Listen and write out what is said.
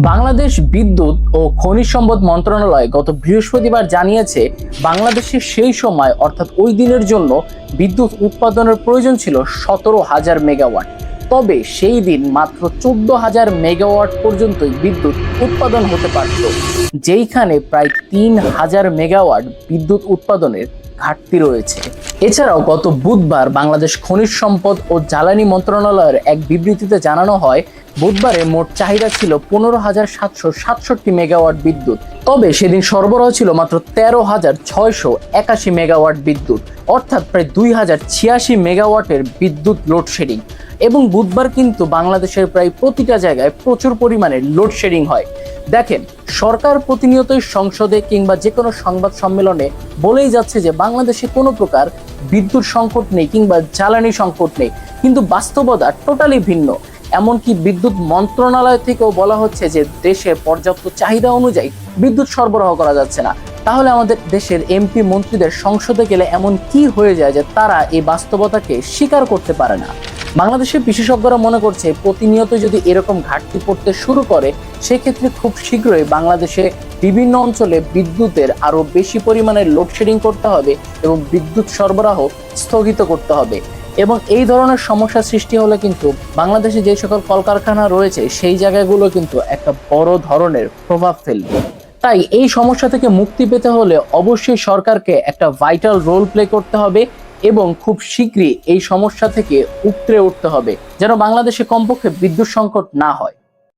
বাংলাদেশ বিদ্যুৎ ও খনিজ সম্পদ মন্ত্রণালয় গত বৃহস্পতিবার জানিয়েছে, বাংলাদেশের সেই সময় অর্থাৎ ওই দিনের জন্য বিদ্যুৎ উৎপাদনের প্রয়োজন ছিল 17,000 মেগাওয়াট। তবে সেই দিন মাত্র 14,000 মেগাওয়াট পর্যন্তই বিদ্যুৎ উৎপাদন হতে পারত, যেইখানে প্রায় 3,000 মেগাওয়াট বিদ্যুৎ উৎপাদনের ঘাটতি রয়েছে। এছাড়াও গত বুধবার বাংলাদেশ খনিজ সম্পদ ও জ্বালানি মন্ত্রণালয়ের এক বিবৃতিতে জানানো হয়, বুধবারে মোট চাহিদা ছিল 15,767 মেগাওয়াট বিদ্যুৎ। তবে সেদিন সরবরাহ ছিল মাত্র 13,681 মেগাওয়াট বিদ্যুৎ, অর্থাৎ প্রায় 2,086 মেগাওয়াটের বিদ্যুৎ লোডশেডিং। এবং বুধবার কিন্তু বাংলাদেশের প্রায় প্রতিটা জায়গায় প্রচুর পরিমাণে লোডশেডিং হয়। দেখেন, সরকার প্রতিনিয়তই সংসদে কিংবা যে কোনো সংবাদ সম্মেলনে বলেই যাচ্ছে যে বাংলাদেশে কোনো প্রকার বিদ্যুৎ সংকট নেই কিংবা জ্বালানি সংকট নেই, কিন্তু বাস্তবতা টোটালি ভিন্ন। এমনকি বিদ্যুৎ মন্ত্রণালয় থেকেও বলা হচ্ছে যে দেশে পর্যাপ্ত চাহিদা অনুযায়ী বিদ্যুৎ সরবরাহ করা যাচ্ছে না। তাহলে আমাদের দেশের এমপি মন্ত্রীদের সংসদে গেলে এমন কি হয়ে যায় যে তারা এই বাস্তবতাকে স্বীকার করতে পারে না? বাংলাদেশের বিশেষজ্ঞরা মনে করছে, প্রতিনিয়ত যদি এরকম ঘাটতি পড়তে শুরু করে, সেক্ষেত্রে খুব শীঘ্রই বাংলাদেশে বিভিন্ন অঞ্চলে বিদ্যুতের আরো বেশি পরিমাণে লোডশেডিং করতে হবে এবং বিদ্যুৎ সরবরাহ স্থগিত করতে হবে। এবং এই ধরনের সমস্যা সৃষ্টি হলে কিন্তু বাংলাদেশে যে সকল কলকারখানা রয়েছে সেই জায়গাগুলো কিন্তু একটা বড় ধরনের প্রভাব ফেলবে। তাই এই সমস্যা থেকে মুক্তি পেতে হলে অবশ্যই সরকারকে একটা ভাইটাল রোল প্লে করতে হবে এবং খুব শীঘ্রই এই সমস্যা থেকে উতরে উঠতে হবে, যেন বাংলাদেশে কমপক্ষে বিদ্যুৎ সংকট না হয়।